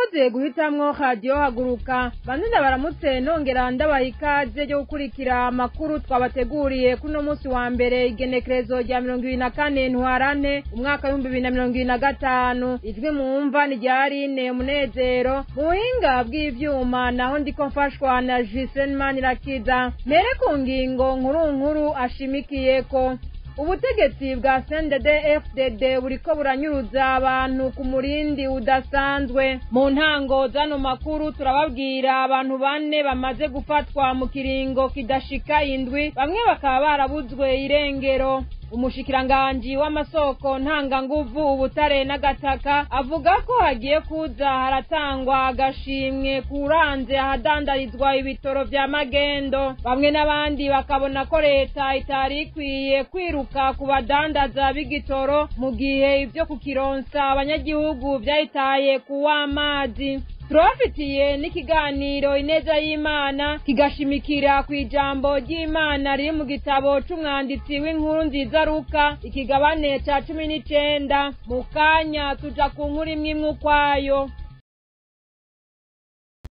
mwakoze guhitamwo radio haguruka banunda baramutse nongera ndabaha ikaze ryo gukurikira amakuru twabateguriye kuno munsi wa mbere igenekerezo rya 24 ntwarante umwaka wa 2025 ijwi mwumva ni ryarine Munezero muhinga bw'ivyuma naho ndiko mfashwa na Jisenman Irakiza mere ku ngingo nkuru ashimikiyeko. Ubutegetsi bwa CNDD-FDD buriko buranyuruza abantu ku murindi udasanzwe. Mu ntango zano makuru turababwira abantu bane bamaze gufatwa mu kiringo kidashika indwi, bamwe bakaba barabuzwe irengero. Umushikiranganji w'amasoko ntanganguvu ubutare n'agataka avuga ko hagiye kuza haratangwa agashimwe kuranze ahadandarizwa ibitoro vya magendo. Bamwe n'abandi bakabona ko leta itari ikwiye kwiruka ku badandaza b'igitoro mu gihe ivyo kukironsa abanyagihugu vyahitaye kuw'amazi. Turafitiye n'ikiganiro ineza y'Imana kigashimikira ku ijambo ry'Imana riri mu gitabo c'umwanditsi w'inkuru nziza Luka ikigabane ca 19 mu kanya tuja ku nkuru imwe ukwayo.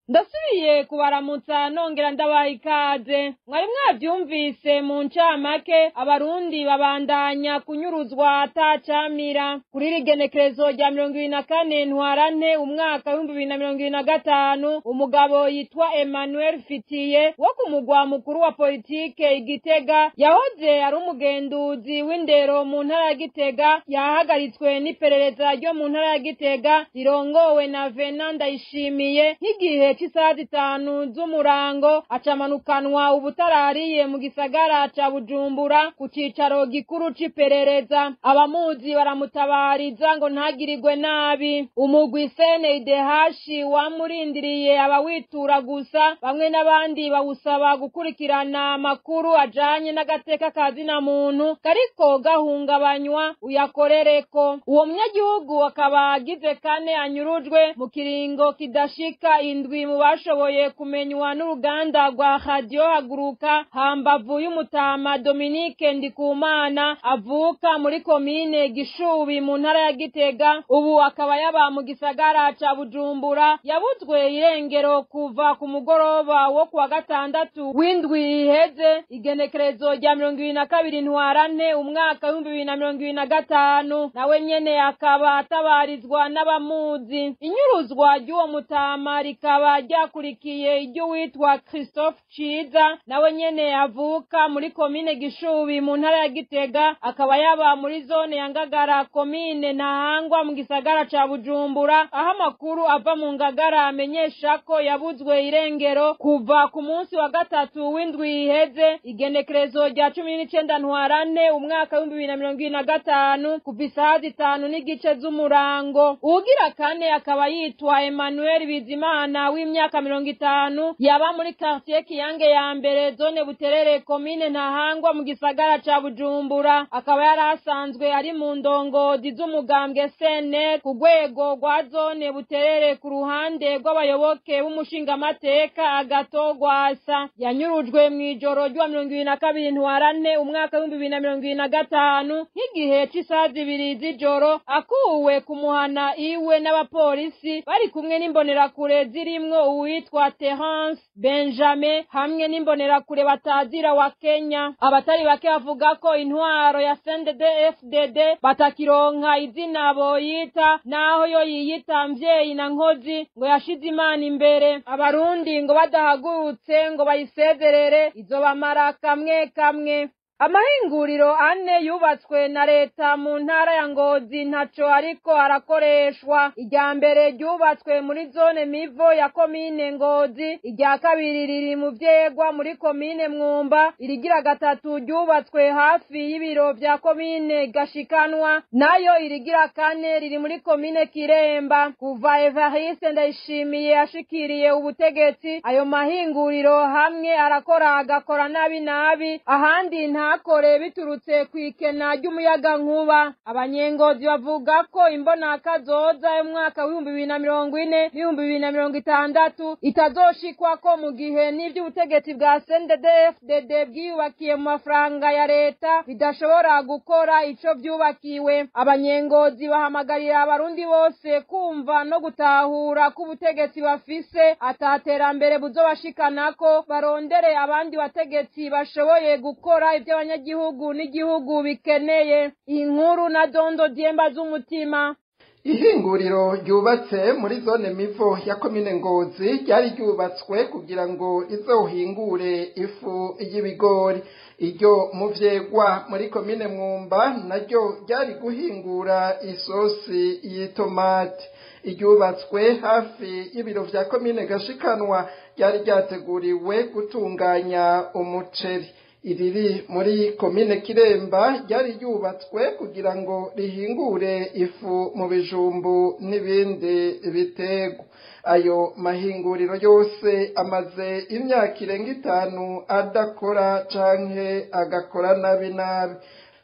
Ndasubiye kubaramutsa nongera ndabaha ikaze. Mwari mwavyumvise mu ncamake abarundi babandanya kunyuruzwa atacamira. Kuri rigenekerezo rya 24 ntwarante umwaka wa 2025 umugabo yitwa Emmanuel Fitiye wo ku mugwa mukuru wa politike Igitega yahoze ari umugenduzi w'indero mu ntara ya Gitega yahagaritswe n'iperereza ryo mu ntara ya Gitega rirongowe na Venant Ndayishimiye nk'igihe c'isaha 5 z'umurango acamanukanwa ubutarariye mu gisagara ca Bujumbura ku cicaro gikuru c'iperereza. Abamuzi baramutabariza ngo ntagirirwe nabi. Umugwi CNDH wamurindiriye abawitura gusa, bamwe n'abandi bawusaba gukurikirana amakuru ajanye n'agateka kazina muntu kariko gahungabanywa uyakorereko. Uwo munyagihugu akaba agize kane anyurujwe mu kiringo kidashika indwi mu bashoboye kumenywa n'uruganda rwa radio haguruka hambavu y'umutama Dominique Ndikumana avuka muri komine Gishubi mu ntara ya Gitega, ubu akaba yaba mu gisagara ca Bujumbura. Yabuzwe irengero kuva ku mugoroba wo kuwa gatandatu w'indwi iheze igenekerezo rya 22 ntwarante umwaka wa 2025, nawe nyene akaba atabarizwa n'abamuzi. Inyuruzwa ry'uwo mutama rikaba ryakurikiye iryo witwa Christophe Ciza nawe nyene avuka muri komine Gishubi mu ntara ya Gitega, akaba yaba muri zone ya Ngagara komine Ntahangwa mu gisagara ca Bujumbura, aho amakuru ava mu Ngagara amenyesha ko yabuzwe irengero kuva ku munsi wa gatatu w'indwi iheze igenekerezo rya 19 ntwarante umwaka wa 2025 kuva isaha 5 n'igice z'umurango. Ugira kane akaba yitwa Emmanuel Bizimana w'imyaka 50 yaba muri quartier Kiyange ya mbere zone Buterere komine Ntahangwa mu gisagara ca Bujumbura, akaba yarasanzwe ari mu ndongozi z'umugambwe CNL ku rwego rwa zone Buterere ku ruhande rw'abayoboke b'umushingamateka Agatogwasa. Yanyurujwe mw'ijoro rya 22 ntwarante umwaka wa 2025 nk'igihe c'isaha 2 z'ijoro akuwe kumuhana iwe n'abapolisi bari kumwe n'imbonerakure zirimwo uwitwa Terence Benjamin hamwe n'imbonerakure batazira wa Kenya. Abatari bake bavuga ko intwaro ya CNDD-FDD batakironka izina boyita, naho yo yiyita mvyeyi na nkozi ngo yashize Imana imbere. Abarundi ngo badahagurutse ngo bayisezerere izobamara kamwe. Amahinguriro ane yubatswe na leta mu ntara ya Ngozi ntaco ariko arakoreshwa. Irya mbere ryubatswe muri zone Mivo ya komine Ngozi, irya kabiri riri mu Vyegwa muri komine Mwumba, irigira gatatu ryubatswe hafi y'ibiro vya komine Gashikanwa, nayo irigira kane riri muri komine Kiremba. Kuva Evariste Ndayishimiye ashikiriye ubutegetsi, ayo mahinguriro hamwe arakora agakora nabi ahandi nta ntakore biturutse kw'ikena ry'umuyagankuba. Abanyengozi bavuga ko imbonakazoza y'umwaka w'ibihumbi 2040 n'ibihumbi 2060 itazoshikwako mu gihe n'ivy'ubutegetsi bwa CNDD-FDD bwiyubakiye mu mafaranga ya leta bidashobora gukora ico vyubakiwe. Abanyengozi bahamagarira abarundi bose kumva no gutahura ko ubutegetsi bafise ataterambere buzobashikanako, barondere abandi bategetsi bashoboye gukora ivyo abanyagihugu n'igihugu bikeneye. Inkuru na Dondo Diemba z'umutima. Ihinguriro ryubatse muri zone Mivo ya komine Ngozi ryari ryubatswe kugira ngo izohingure ifu y'ibigori. Iryo muvyegwa muri komine Mwumba naryo ryari guhingura isosi y'itomati. Iryubatswe hafi y'ibiro vya komine Gashikanwa ryari ryateguriwe gutunganya umuceri. Iriri muri komine Kiremba ryari ryubatswe kugira ngo rihingure ifu mu bijumbu n'ibindi bitego. Ayo mahinguriro yose amaze imyaka irenga 5 adakora canke agakora nabi.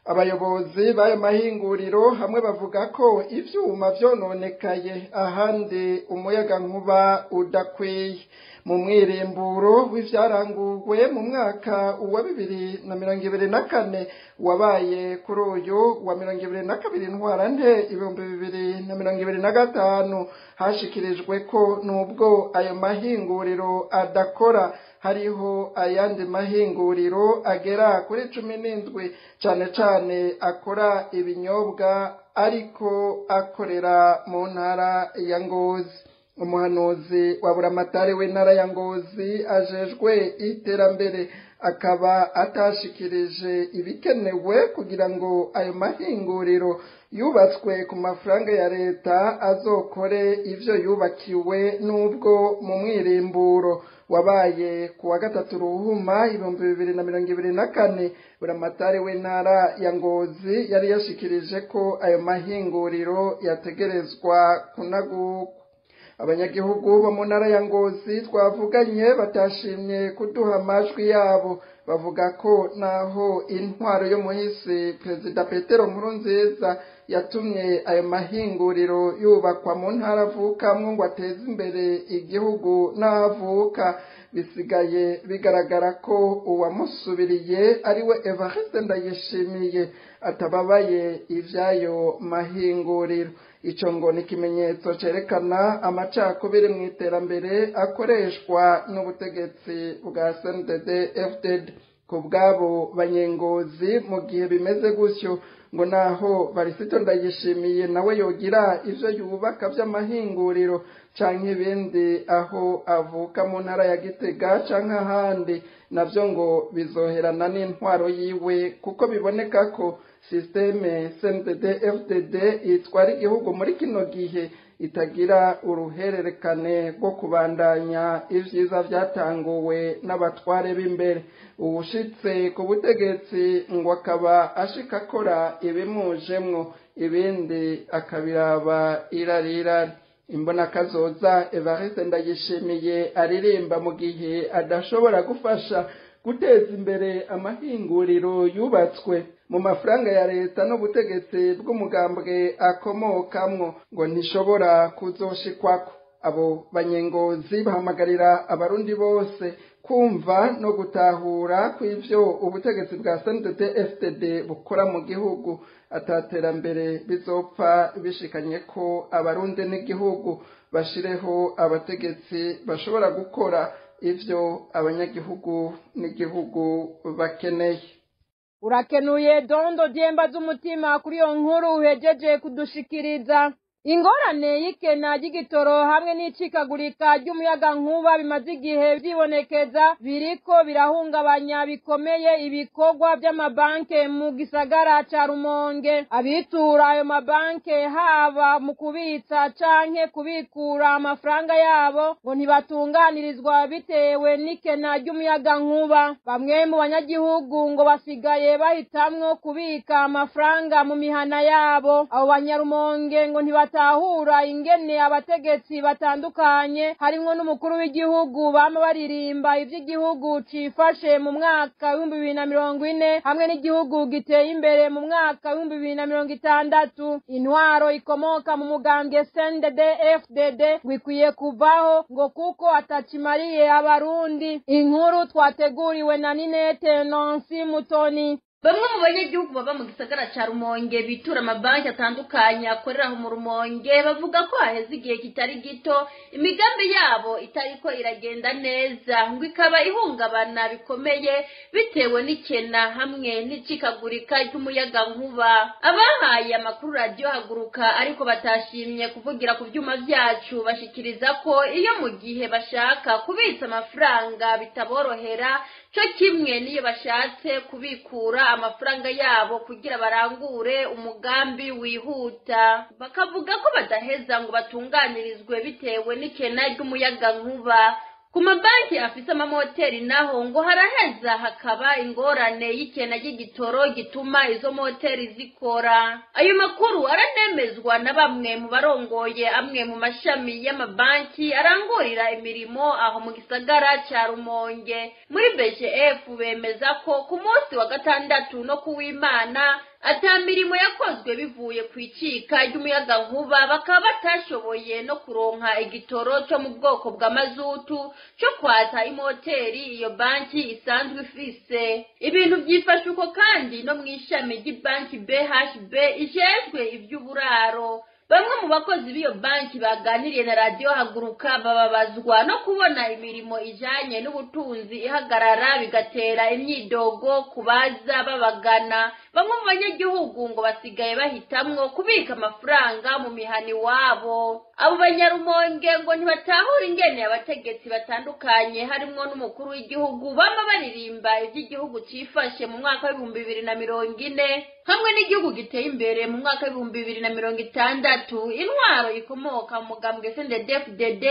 Abayobozi b'ayo mahinguriro hamwe bavuga ko ivyuma vyononekaye, ahandi umuyagankuba udakwiye. Mu mwirimburo w'ivyaranguwe mu mwaka wa 2024 wabaye kuri uyu wa 2022 ntwarante 2025 hashikirijwe ko nubwo ayo mahinguriro adakora, hariho ayandi mahinguriro agera kuri 17 cane cane akora ibinyobwa ariko akorera mu ntara ya Ngozi. Umuhanuzi wa buramatari w'intara ya Ngozi ajejwe iterambere akaba atashikirije ibikenewe kugira ngo ayo mahinguriro yubatswe ku mafaranga ya leta azokore ivyo yubakiwe, nubwo mu mwirimburo wabaye ku wa 3 Ruhuma 2024 buramatari w'intara ya Ngozi yari yashikirije ko ayo mahinguriro yategerezwa kunaguka. Abanyagihugu bo mu ntara ya Ngozi twavuganye batashimye kuduha amajwi yabo, bavuga ko naho intwaro yo muhisi Perezida Petero Nkurunziza yatumye ayo mahinguriro yubakwa mu ntara avukamwo ngo ateze imbere igihugu n'ahavuka, bisigaye bigaragara ko uwamusubiriye ariwe Evariste Ndayishimiye atababaye ivyayo mahinguriro. Ico ngo ni ikimenyetso cerekana amacakubiri mu iterambere akoreshwa n'ubutegetsi bwa CNDD-FDD. Ku bwabo banyengozi mu gihe bimeze gutyo, ngo naho Varisito Ndayishimiye nawe yogira ivyo yubaka vy'amahinguriro canke ibindi aho avuka mu ntara ya Gitega canke ahandi, navyo ngo bizoherana n'intwaro yiwe, kuko biboneka ko systeme CNDD-FDD itwara igihugu muri kino gihe itagira uruhererekane rwo kubandanya ivyiza vyatanguwe n'abatware b'imbere. Ubushitse ku butegetsi ngo akaba ashika akora ibimujemwo, ibindi akabiraba irarirari. Imbonakazoza Evariste Ndayishimiye aririmba mu gihe adashobora gufasha guteza imbere amahinguriro yubatswe mu mafaranga ya leta n'ubutegetsi bw'umugambwe akomokamwo, ngo ntishobora kuzoshikwako. Abo banyengozi bahamagarira abarundi bose kumva no gutahura kw'ivyo ubutegetsi bwa CNDD-FDD bukora mu gihugu ataterambere bizopfa bishikanye ko abarundi n'igihugu bashireho abategetsi bashobora gukora ivyo abanyagihugu n'igihugu bakeneye. Urakenuye Dondo Diemba z'umutima kuri iyo nkuru uhejeje kudushikiriza. Ingorane y'ikena ry'igitoro hamwe n'icikagurika ry'umuyagankuba bimaze igihe vyibonekeza biriko birahungabanya bikomeye ibikorwa vy'amabanke mu gisagara ca Rumonge. Abitura ayo mabanke haba mu kubitsa canke kubikura amafaranga yabo ngo ntibatunganirizwa bitewe n'ikena ry'umuyagankuba. Bamwe mu banyagihugu ngo basigaye bahitamwo kubika amafaranga mu mihana yabo. Abo banyarumonge ngo batahura ingene abategetsi batandukanye harimwo n'umukuru w'igihugu bama baririmba ivy'igihugu cifashe mu mwaka 2040 hamwe n'igihugu giteye imbere mu mwaka 2060. Intwaro ikomoka mu mugambwe CNDD FDD wikwiye kuvaho ngo kuko atacimariye abarundi. Inkuru twateguriwe na Ninete Nancy Mutoni. Bamwe mu banyagihugu baba mu gisagara ca Rumonge bitura amabanki atandukanye akorera mu Rumonge bavuga ko haheze igihe kitari gito imigambi yabo itariko iragenda neza ngo ikaba ihungabana bikomeye bitewe n'ikena hamwe n'icikagurika cy'umuyaga nkuba. Abahaye amakuru radio Haguruka ariko batashimye kuvugira ku vyuma vyacu bashikiriza ko iyo mu gihe bashaka kubitsa amafaranga bitaborohera cyo kimwe niyo bashatse kubikura amafaranga yabo kugira barangure umugambi wihuta bakavuga ko badaheza ngo batunganirizwe bitewe n'ikena ry'umuyaga nkuba. Ku mabanki afise amamoteri naho ngo haraheza hakaba ingorane y'ikena ry'igitoro gituma izo moteri zikora. Ayo makuru aranemezwa na bamwe mu barongoye amwe mu mashami y'amabanki arangurira imirimo aho mu gisagara ca Rumonge. Muri BGF bemeza ko ku munsi wa gatandatu no kuw'Imana ata mirimo yakozwe bivuye kwicika ry'umuyaga nkuba bakaba batashoboye no kuronka igitoro cyo mu bwoko bwa mazutu cyo kwata imoteri iyo banki isanzwe ifise. Ibintu byifashe uko kandi no mw'ishami ry'ibanki BHB ijejwe ivy'uburaro. Bamwe mu bakozi b'iyo banki baganiriye na radio Haguruka bababazwa no kubona imirimo ijanye n'ubutunzi ihagarara bigatera imyidogo kubaza babagana. Bamwe mu banyagihugu ngo basigaye bahitamwo kubika amafaranga mu mihani wabo. Abo banyarumonge ngo ntibatahura ingene abategetsi batandukanye harimwo n'umukuru w'igihugu bama baririmba ivy'igihugu cifashe mu mwaka wa 2040 hamwe n'igihugu giteye imbere mu mwaka wa 2060. Intwaro ikomoka mu mugambwe CNDD FDD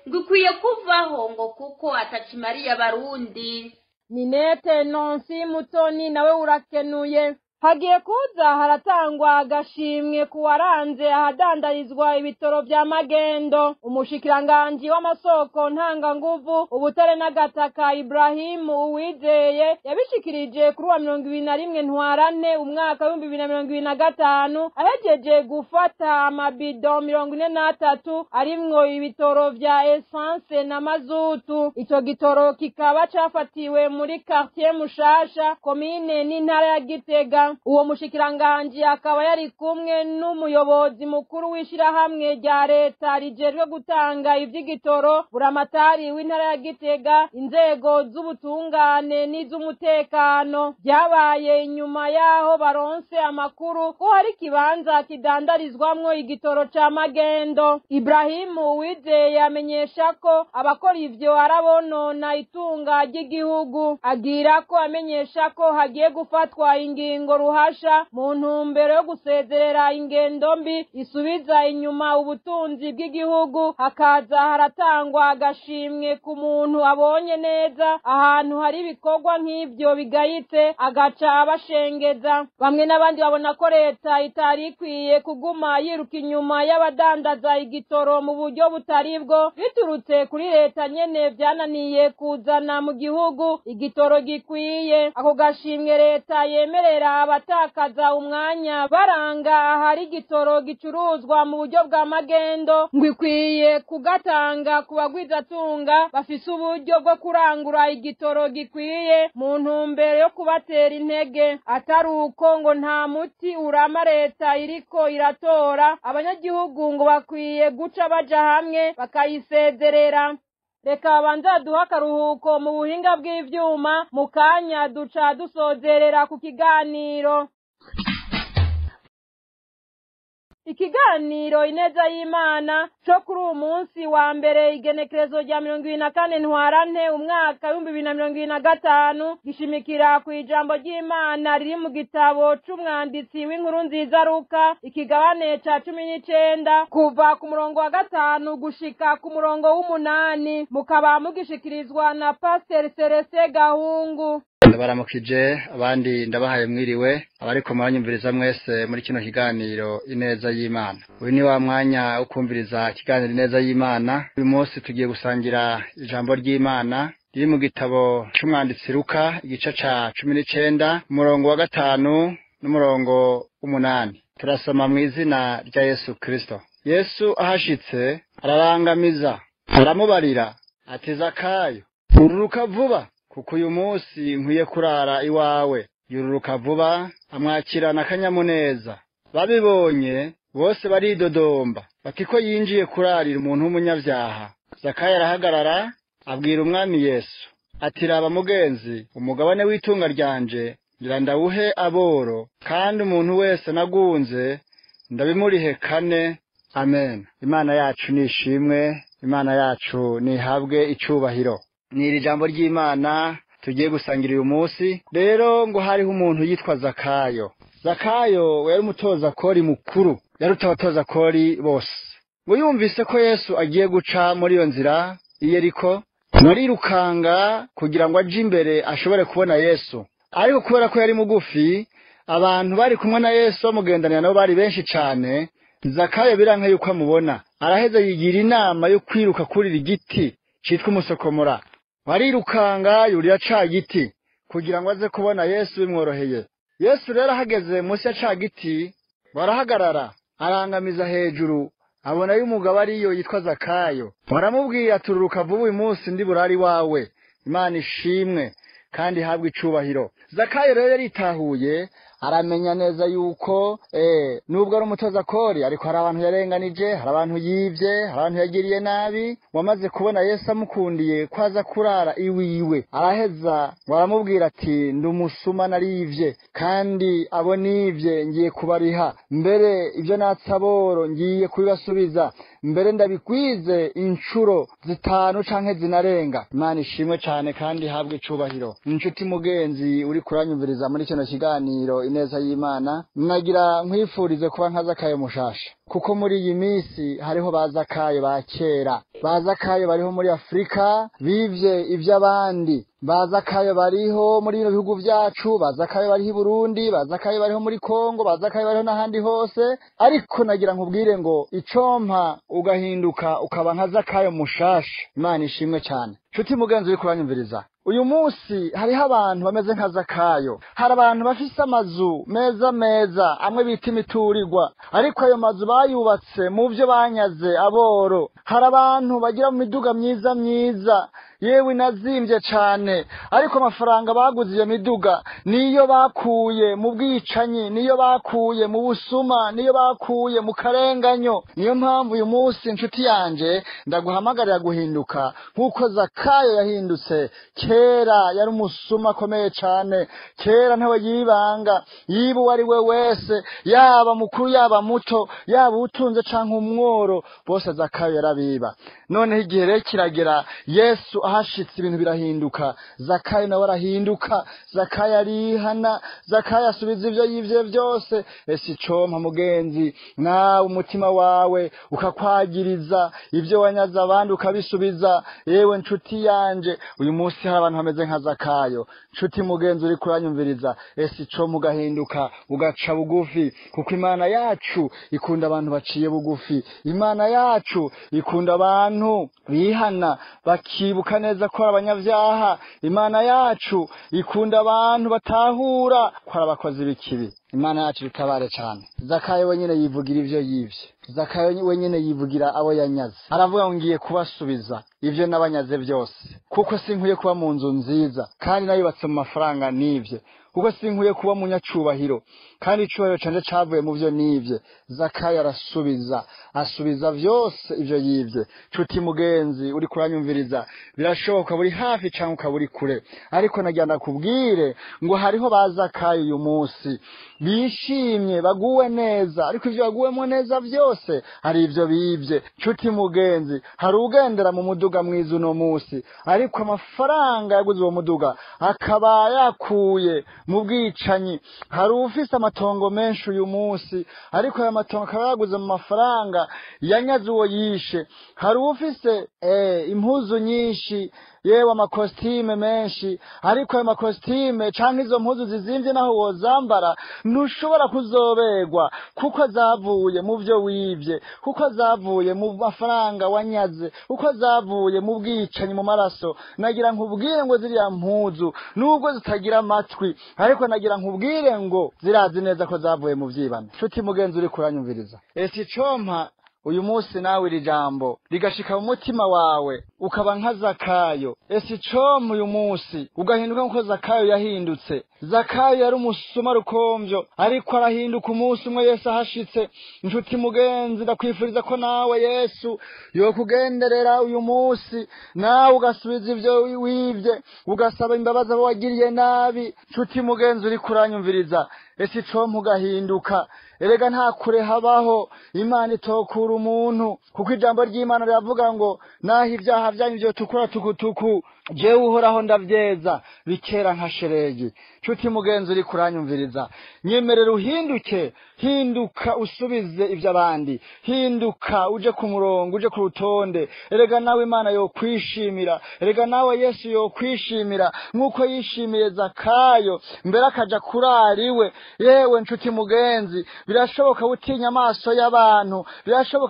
ngo ikwiye kuvaho ngo kuko atacimariye abarundi. Ninete Nancy Mutoni nawe urakenuye. Hagiye kuza haratangwa agashimwe kuwaranze ahadandarizwa ibitoro vya magendo. Umushikiranganje w'amasoko ntanganguvu ubutare n'agataka Ibrahim Uwizeye yabishikirije kuri wa 21 Ntwarante umwaka wa 2025 ahejeje gufata amabido 43 arimwo ibitoro vya essence na mazutu. Ico gitoro kikaba cafatiwe muri quartier Mushasha komine n'intara ya Gitega. Uwo mushikiranganje akaba yari kumwe n'umuyobozi mukuru w'ishirahamwe rya leta rijejwe gutanga ivy'igitoro buramatari w'intara ya Gitega, inzego z'ubutungane n'iz'umutekano. Byabaye inyuma yaho baronse amakuru ko hari kibanza kidandarizwamwo igitoro ca magendo. Ibrahim Uwizeye yamenyesha ko abakora ivyo arabonona itunga ry'igihugu, agira ko amenyesha ko hagiye gufatwa ingingo ruhasha mu ntumbero yo gusezerera ingendo mbi isubiza inyuma ubutunzi bw'igihugu. Hakaza haratangwa agashimwe ku muntu abonye neza ahantu hari ibikorwa nk'ivyo bigayitse agaca abashengeza. Bamwe n'abandi babona ko leta itari ikwiye kuguma yiruka inyuma y'abadandaza igitoro mu buryo butari bwo biturutse kuri leta nyene vyananiye kuzana mu gihugu igitoro gikwiye. Ako gashimwe leta yemerera abatakaza umwanya baranga ahari igitoro gicuruzwa mu buryo bwa magendo ngo ikwiye kugatanga ku bagwizatunga bafise uburyo bwo kurangura igitoro gikwiye mu ntumbero yo kubatera intege. Atari uko ngo nta muti urama leta iriko iratora, abanyagihugu ngo bakwiye guca baja hamwe bakayisezerera. Reka babanza duha akaruhuko mu buhinga bw'ivyuma, mu kanya duca dusozerera ku kiganiro. Ikiganiro Ineza y'Imana cyo kuri uyu munsi wa mbere igenekerezo rya 24 Ntwarante umwaka wa 2025 gishimikira ku ijambo ry'Imana riri mu gitabo c'umwanditsi w'inkuru nziza Luka ikigabane ca 19 kuva ku murongo wa 5 gushika ku murongo w'8 mukaba mugishikirizwa na Pastor Celestin Gahungu. ndabaramukije abandi ndabahaye mwiriwe abariko mwanyumviriza mwese muri kino kiganiro ineza y'Imana. Uyu ni wa mwanya wo kumviriza ikiganiro ineza y'Imana. Uyu munsi tugiye gusangira ijambo ry'Imana riri mu gitabo c'umwanditsi Luka igice ca 19 umurongo wa 5 n'umurongo 8. Turasoma mu izina rya Yesu Kristo. Yesu ahashitse ararangamiza aramubarira ati Zakayo, ururuka vuba kuko uyu munsi nkwiye kurara iwawe. Yururuka vuba amwakirana akanyamuneza. Babibonye bose baridodomba bati ko yinjiye kurarira umuntu w'umunyavyaha. Zakayo arahagarara abwira umwami Yesu ati raba mugenzi, umugabane w'itunga ryanje ngira ndawuhe aboro, kandi umuntu wese nagunze ndabimurihe 4. Amen. Imana yacu nishimwe, Imana yacu nihabwe icubahiro. Niri jambo ry'Imana tugiye gusangira uyu munsi. Rero ngo hariho umuntu yitwa Zakayo. Zakayo yari umutoza kori mukuru, yaruta abatoza kori bose. Ngo yumvise ko Yesu agiye guca muri iyo nzira Yeriko, narirukanga kugira ngo aje imbere ashobore kubona Yesu. Ariko kubera ko yari mugufi, abantu bari kumwe na Yesu bamugendanira nabo bari benshi cane, Zakayo biranka yuko amubona. Araheza yigira inama yo kwiruka kurira igiti citwa umusokomora. Warirukanga yurira ca giti kugira ngo aze kubona Yesu bimworoheye. Yesu rero ahageze munsi ya ca giti, barahagarara arangamiza hejuru, abona y'umugabo ariyo yitwa Zakayo. Baramubwira tururuka vuba uyu munsi ndi burari wawe. Imana ishimwe kandi habwe icubahiro. Zakayo rero yaritahuye, aramenya neza yuko nubwo ari umutoza kori ariko hari abantu yarenganije, hari abantu yivye, hari abantu yagiriye nabi. Wamaze kubona Yesu amukundiye kwaza kurara iwiwe, araheza baramubwira ati ndumusuma narivye kandi abo nivye ngiye kubariha, mbere ivyo natsaboro ngiye kubibasubiza, mbere ndabikwize incuro 5 canke zinarenga. Imana ishimwe cane kandi habwe icubahiro. Inshuti mugenzi uri kuranyumviriza muri kino kiganiro ineza y'Imana, nagira nkwifurize kuba nka Zakayo mushasha, kuko muri iyi minsi hariho bazakayo ba kera. Bazakayo bariho muri Afrika bivye ivy'abandi, bazakayo bariho muri bino bihugu vyacu, bazakayo bariho i Burundi, bazakayo bariho muri Kongo, bazakayo bariho n'ahandi hose. Ariko nagira nkubwire ngo icompa ugahinduka ukaba nka Zakayo mushasha. Imana ishimwe cyane. Nshuti mugenzi uri kuranyumviriza, uyu munsi hariho abantu bameze nka Zakayo. Hari abantu bafise amazu meza amwe bita imiturirwa, ariko ayo mazu bayubatse mu vyo banyaze aboro. Hari abantu bagira mu miduga myiza yewe nazimvye cane, ariko amafaranga baguze iyo miduga niyo bakuye mu bwicanyi, niyo bakuye mu busuma, niyo bakuye mu karenganyo. Niyo mpamvu uyu munsi nshuti yanje ndaguhamagarira guhinduka nkuko Zakayo yahindutse. Kera yari umusuma akomeye cane, kera ntawe yibanga, yiba uwo ari we wese, yaba mukuru yaba muto, yaba utunze canke umworo, bose Zakayo yarabiba. Noneho igihe rero kiragera, Yesu ahashitse ibintu birahinduka. Zakayo nawe arahinduka, Zakayo arihana, Zakayo asubiza ivyo yivye vyose. Ese icompa mugenzi, nawe umutima wawe ukakwagiriza ivyo wanyaza abandi ukabisubiza. Yewe nshuti yanje, uyu munsi hari abantu bameze nka Zakayo. Nshuti mugenzi uri kuranyumviriza, ese icompa ugahinduka ugaca bugufi, kuko Imana yacu ikunda abantu baciye bugufi. Imana yacu ikunda abantu bihana bakibuka neza ko abanyavyaha. Imana yacu ikunda abantu batahura ko abakozi b'ikibi. Imana yacu bitabare cyane. Zakayo wenyine yivugira ivyo yivye. Zakayo wenyine yivugira abo yanyaze. Aravuga ngo ngiye kubasubiza ivyo nabanyaze vyose, kuko sinkwiye kuba mu nzu nziza kandi nayubatse mu mafaranga nivye, kuko sinkwiye kuba mu nyacubahiro kandi icubahiro canje cavuye mu vyo nivye. Zakayo asubiza vyose ivyo yivye. Nshuti mugenzi uri kuranyumviriza, birashoboka buri hafi canke ukaburi kure, ariko nagira ndakubwire ngo hariho bazakayo uyu munsi bishimye baguwe neza, ariko ivyo baguwemo neza vyose hari ivyo bivye. Nshuti mugenzi, hari ugendera mu muduga mwiza uno munsi, ariko amafaranga yaguze uwo muduga akaba yakuye mu bwicanyi. Hari ufise amatongo menshi uyu munsi ariko aya matongo akaba yaguze mu mafaranga yanyaze uwo yishe. Hari ufise impuzu nyinshi yewe amakostime menshi ariko ayo makostime canke izo mpuzu zizimvye naho wozambara ntushobora kuzoberwa kuko zavuye mu vyo wivye, kuko zavuye mu mafaranga wanyaze, kuko zavuye mu bwicanyi mu maraso. Nagira nkubwire ngo ziriya mpuzu nubwo zitagira amatwi ariko nagira nkubwire ngo zirazi neza ko zavuye mu vyibano. Nshuti mugenzi uri kuranyumviriza, esi compa uyu munsi nawe iri jambo rigashika mu mutima wawe ukaba nka Zakayo. Esi compa uyu munsi ugahinduka nkuko Zakayo yahindutse. Zakayo yari umusuma rukomvyo ariko arahinduka umunsi umwe Yesu ahashitse. Nshuti mugenzi ndakwifuriza ko nawe Yesu yokugenderera uyu munsi nawe ugasubiza ivyo wivye ugasaba imbabazi abo wagiriye nabi. Nshuti mugenzi uri kuranyumviriza, esi compa ugahinduka. Erega nta kure habaho Imana itokura umuntu kuko ijambo ry'Imana riravuga ngo naho ibyaha byanyu byo tukura tukutuku jewe uhoraho ndavyeza bikera nka sheregi. Nshuti mugenzi uri kuranyumviriza, nyemerera uhinduke, hinduka usubize ivy'abandi, hinduka uje ku murongo, uje ku rutonde. Erega nawe Imana yokwishimira, erega nawe Yesu yokwishimira nkuko yishimiye Zakayo mbere akaja kurariwe. Yewe nshuti mugenzi, birashoboka utinya amaso y'abantu, birashoboka